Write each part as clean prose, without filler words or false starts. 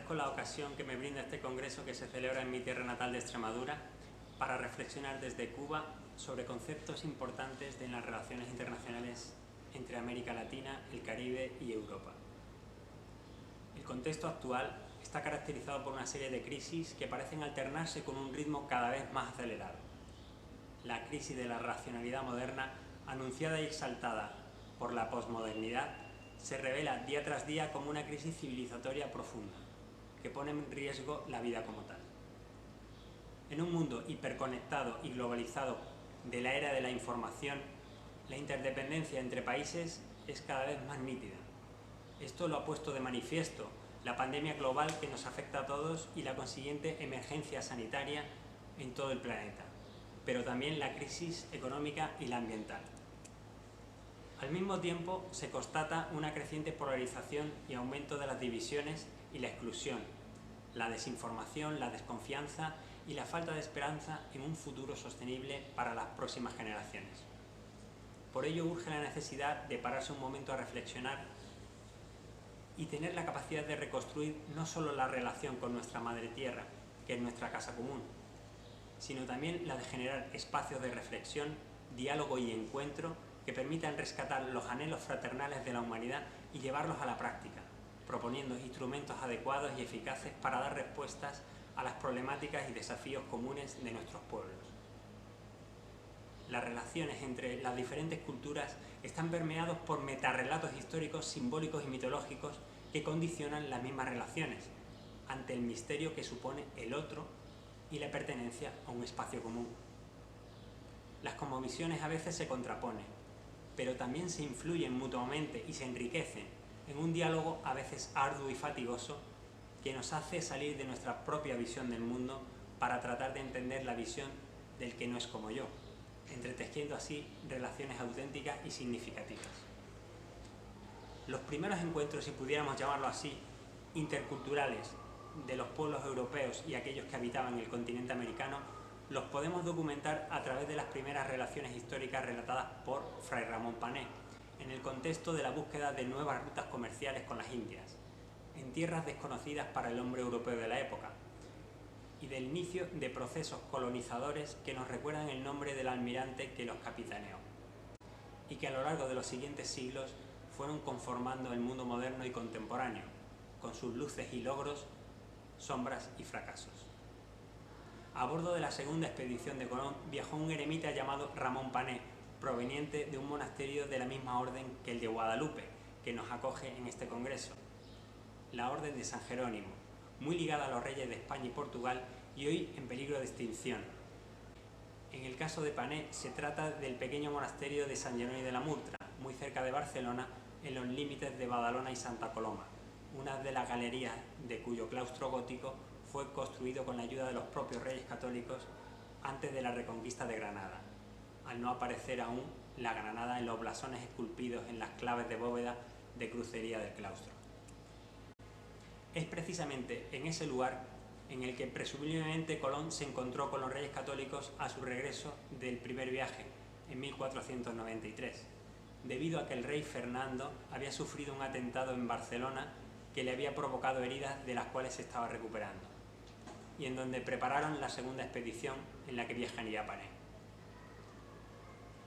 Agradezco la ocasión que me brinda este congreso que se celebra en mi tierra natal de Extremadura para reflexionar desde Cuba sobre conceptos importantes de las relaciones internacionales entre América Latina, el Caribe y Europa. El contexto actual está caracterizado por una serie de crisis que parecen alternarse con un ritmo cada vez más acelerado. La crisis de la racionalidad moderna, anunciada y exaltada por la posmodernidad, se revela día tras día como una crisis civilizatoria profunda, que pone en riesgo la vida como tal. En un mundo hiperconectado y globalizado de la era de la información, la interdependencia entre países es cada vez más nítida. Esto lo ha puesto de manifiesto la pandemia global que nos afecta a todos y la consiguiente emergencia sanitaria en todo el planeta, pero también la crisis económica y la ambiental. Al mismo tiempo, se constata una creciente polarización y aumento de las divisiones y la exclusión, la desinformación, la desconfianza y la falta de esperanza en un futuro sostenible para las próximas generaciones. Por ello urge la necesidad de pararse un momento a reflexionar y tener la capacidad de reconstruir no solo la relación con nuestra madre tierra, que es nuestra casa común, sino también la de generar espacios de reflexión, diálogo y encuentro que permitan rescatar los anhelos fraternales de la humanidad y llevarlos a la práctica, proponiendo instrumentos adecuados y eficaces para dar respuestas a las problemáticas y desafíos comunes de nuestros pueblos. Las relaciones entre las diferentes culturas están permeados por metarrelatos históricos, simbólicos y mitológicos que condicionan las mismas relaciones, ante el misterio que supone el otro y la pertenencia a un espacio común. Las cosmovisiones a veces se contraponen, pero también se influyen mutuamente y se enriquecen en un diálogo a veces arduo y fatigoso que nos hace salir de nuestra propia visión del mundo para tratar de entender la visión del que no es como yo, entretejiendo así relaciones auténticas y significativas. Los primeros encuentros, si pudiéramos llamarlo así, interculturales de los pueblos europeos y aquellos que habitaban el continente americano, los podemos documentar a través de las primeras relaciones históricas relatadas por Fray Ramón Pané, en el contexto de la búsqueda de nuevas rutas comerciales con las Indias, en tierras desconocidas para el hombre europeo de la época, y del inicio de procesos colonizadores que nos recuerdan el nombre del almirante que los capitaneó, y que a lo largo de los siguientes siglos fueron conformando el mundo moderno y contemporáneo, con sus luces y logros, sombras y fracasos. A bordo de la segunda expedición de Colón viajó un eremita llamado Ramón Pané, proveniente de un monasterio de la misma orden que el de Guadalupe, que nos acoge en este congreso, la Orden de San Jerónimo, muy ligada a los reyes de España y Portugal y hoy en peligro de extinción. En el caso de Pané se trata del pequeño monasterio de San Jerónimo de la Murtra, muy cerca de Barcelona, en los límites de Badalona y Santa Coloma, una de las galerías de cuyo claustro gótico fue construido con la ayuda de los propios reyes católicos antes de la reconquista de Granada, al no aparecer aún la granada en los blasones esculpidos en las claves de bóveda de crucería del claustro. Es precisamente en ese lugar en el que presumiblemente Colón se encontró con los reyes católicos a su regreso del primer viaje, en 1493, debido a que el rey Fernando había sufrido un atentado en Barcelona que le había provocado heridas de las cuales se estaba recuperando, y en donde prepararon la segunda expedición en la que viajaría Pané.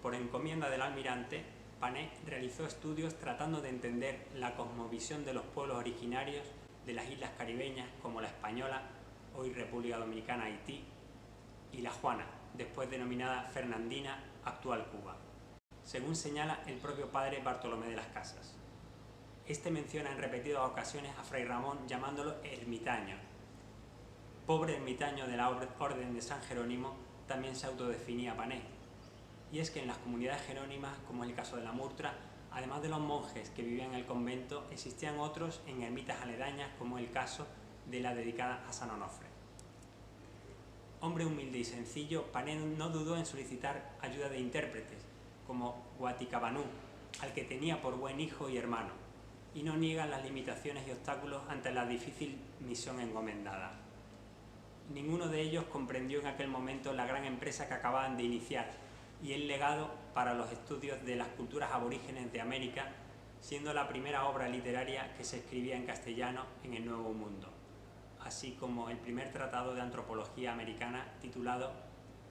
Por encomienda del almirante, Pané realizó estudios tratando de entender la cosmovisión de los pueblos originarios de las islas caribeñas como la Española, hoy República Dominicana, Haití, y la Juana, después denominada Fernandina, actual Cuba, según señala el propio padre Bartolomé de las Casas. Este menciona en repetidas ocasiones a Fray Ramón llamándolo ermitaño. Pobre ermitaño de la Orden de San Jerónimo, también se autodefinía Pané. Y es que en las comunidades jerónimas, como es el caso de la Murtra, además de los monjes que vivían en el convento, existían otros en ermitas aledañas, como el caso de la dedicada a San Onofre. Hombre humilde y sencillo, Pané no dudó en solicitar ayuda de intérpretes, como Guaticabanú, al que tenía por buen hijo y hermano, y no niega las limitaciones y obstáculos ante la difícil misión encomendada. Ninguno de ellos comprendió en aquel momento la gran empresa que acababan de iniciar y el legado para los estudios de las culturas aborígenes de América, siendo la primera obra literaria que se escribía en castellano en el Nuevo Mundo. así como el primer tratado de antropología americana titulado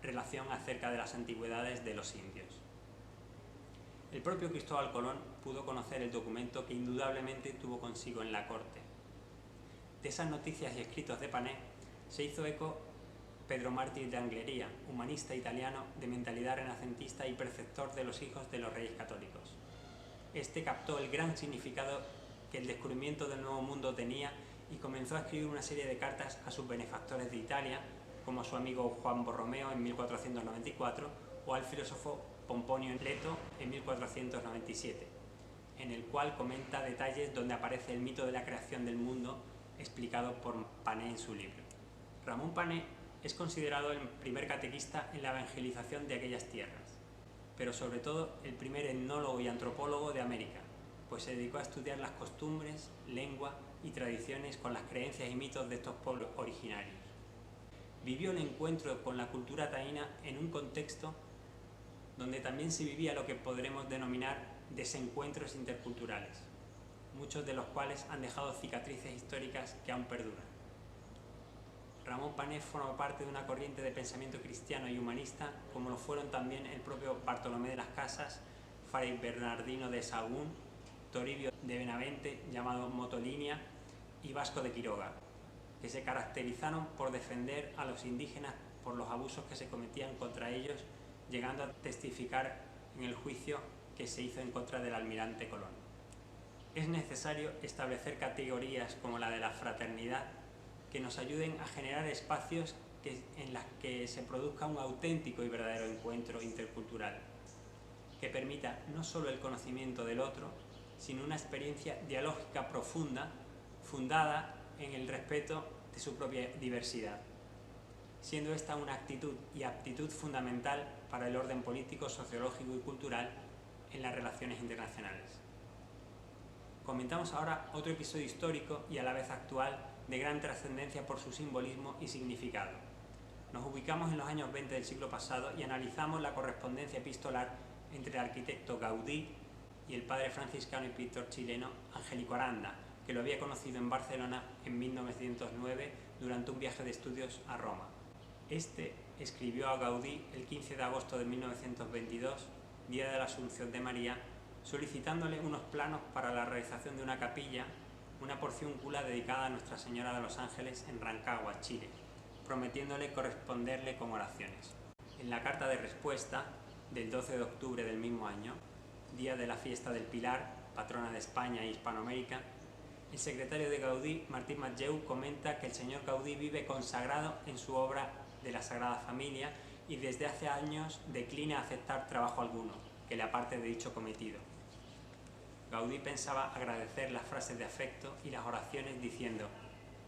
Relación acerca de las antigüedades de los indios. El propio Cristóbal Colón pudo conocer el documento que indudablemente tuvo consigo en la corte. De esas noticias y escritos de Panet se hizo eco Pedro Martí de Anglería, humanista italiano de mentalidad renacentista y preceptor de los hijos de los reyes católicos. Este captó el gran significado que el descubrimiento del Nuevo Mundo tenía y comenzó a escribir una serie de cartas a sus benefactores de Italia, como a su amigo Juan Borromeo en 1494 o al filósofo Pomponio Leto en 1497, en el cual comenta detalles donde aparece el mito de la creación del mundo explicado por Panet en su libro. Ramón Panet es considerado el primer catequista en la evangelización de aquellas tierras, pero sobre todo el primer etnólogo y antropólogo de América, pues se dedicó a estudiar las costumbres, lengua y tradiciones con las creencias y mitos de estos pueblos originarios. Vivió el encuentro con la cultura taína en un contexto donde también se vivía lo que podremos denominar desencuentros interculturales, muchos de los cuales han dejado cicatrices históricas que aún perduran. Ramón Panet forma parte de una corriente de pensamiento cristiano y humanista, como lo fueron también el propio Bartolomé de las Casas, Fray Bernardino de Sahagún, Toribio de Benavente, llamado Motolinia, y Vasco de Quiroga, que se caracterizaron por defender a los indígenas por los abusos que se cometían contra ellos, llegando a testificar en el juicio que se hizo en contra del almirante Colón. Es necesario establecer categorías como la de la fraternidad que nos ayuden a generar espacios en los que se produzca un auténtico y verdadero encuentro intercultural, que permita no solo el conocimiento del otro, sino una experiencia dialógica profunda, fundada en el respeto de su propia diversidad, siendo esta una actitud y aptitud fundamental para el orden político, sociológico y cultural en las relaciones internacionales. Comentamos ahora otro episodio histórico y a la vez actual de gran trascendencia por su simbolismo y significado. Nos ubicamos en los años 20 del siglo pasado y analizamos la correspondencia epistolar entre el arquitecto Gaudí y el padre franciscano y pintor chileno Angélico Aranda, que lo había conocido en Barcelona en 1909 durante un viaje de estudios a Roma. Este escribió a Gaudí el 15 de agosto de 1922, día de la Asunción de María, solicitándole unos planos para la realización de una capilla, una porciúncula dedicada a Nuestra Señora de los Ángeles en Rancagua, Chile, prometiéndole corresponderle con oraciones. En la carta de respuesta del 12 de octubre del mismo año, día de la fiesta del Pilar, patrona de España e Hispanoamérica, el secretario de Gaudí, Martín Matlleu, comenta que el señor Gaudí vive consagrado en su obra de la Sagrada Familia y desde hace años declina aceptar trabajo alguno que le aparte de dicho cometido. Gaudí pensaba agradecer las frases de afecto y las oraciones diciendo: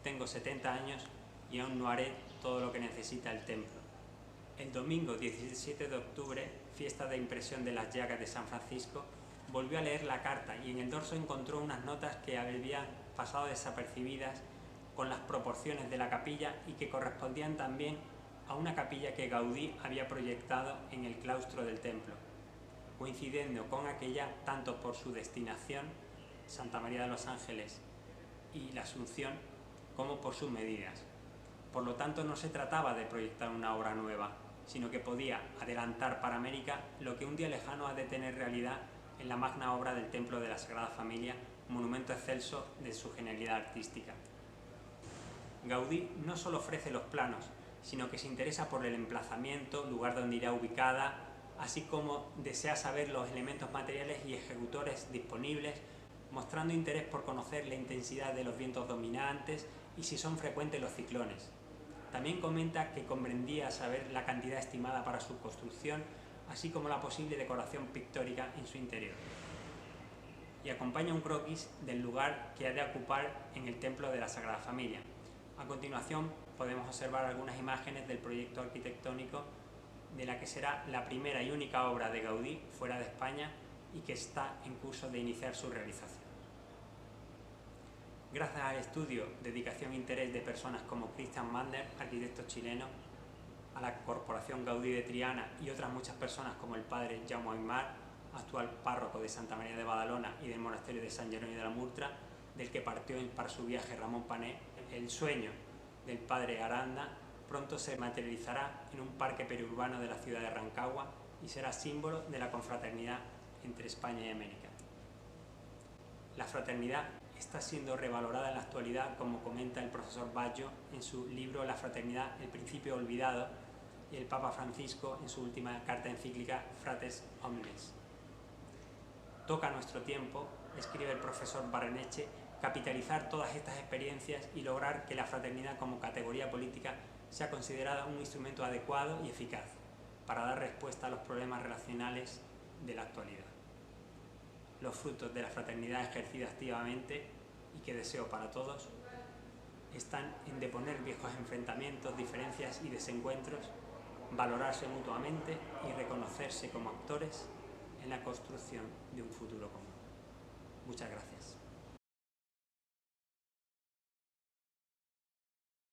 «Tengo 70 años y aún no haré todo lo que necesita el templo». El domingo 17 de octubre, fiesta de impresión de las llagas de San Francisco, volvió a leer la carta y en el dorso encontró unas notas que habían pasado desapercibidas con las proporciones de la capilla y que correspondían también a una capilla que Gaudí había proyectado en el claustro del templo, coincidiendo con aquella tanto por su destinación, Santa María de los Ángeles y la Asunción, como por sus medidas. Por lo tanto, no se trataba de proyectar una obra nueva, sino que podía adelantar para América lo que un día lejano ha de tener realidad en la magna obra del Templo de la Sagrada Familia, monumento excelso de su genialidad artística. Gaudí no solo ofrece los planos, sino que se interesa por el emplazamiento, lugar donde irá ubicada, así como desea saber los elementos materiales y ejecutores disponibles, mostrando interés por conocer la intensidad de los vientos dominantes y si son frecuentes los ciclones. También comenta que comprendía saber la cantidad estimada para su construcción, así como la posible decoración pictórica en su interior. Y acompaña un croquis del lugar que ha de ocupar en el Templo de la Sagrada Familia. A continuación podemos observar algunas imágenes del proyecto arquitectónico de la que será la primera y única obra de Gaudí fuera de España y que está en curso de iniciar su realización. Gracias al estudio, dedicación e interés de personas como Christian Mander, arquitecto chileno, a la Corporación Gaudí de Triana y otras muchas personas como el padre Jaume Aymar, actual párroco de Santa María de Badalona y del monasterio de San Jerónimo de la Murtra, del que partió para su viaje Ramón Panet, el sueño del padre Aranda pronto se materializará en un parque periurbano de la ciudad de Rancagua y será símbolo de la confraternidad entre España y América. La fraternidad está siendo revalorada en la actualidad, como comenta el profesor Baggio en su libro La fraternidad, el principio olvidado, y el Papa Francisco en su última carta encíclica Fratres Omnes. Toca nuestro tiempo, escribe el profesor Barreneche, capitalizar todas estas experiencias y lograr que la fraternidad como categoría política sea considerada un instrumento adecuado y eficaz para dar respuesta a los problemas relacionales de la actualidad. Los frutos de la fraternidad ejercida activamente y que deseo para todos están en deponer viejos enfrentamientos, diferencias y desencuentros, valorarse mutuamente y reconocerse como actores en la construcción de un futuro común.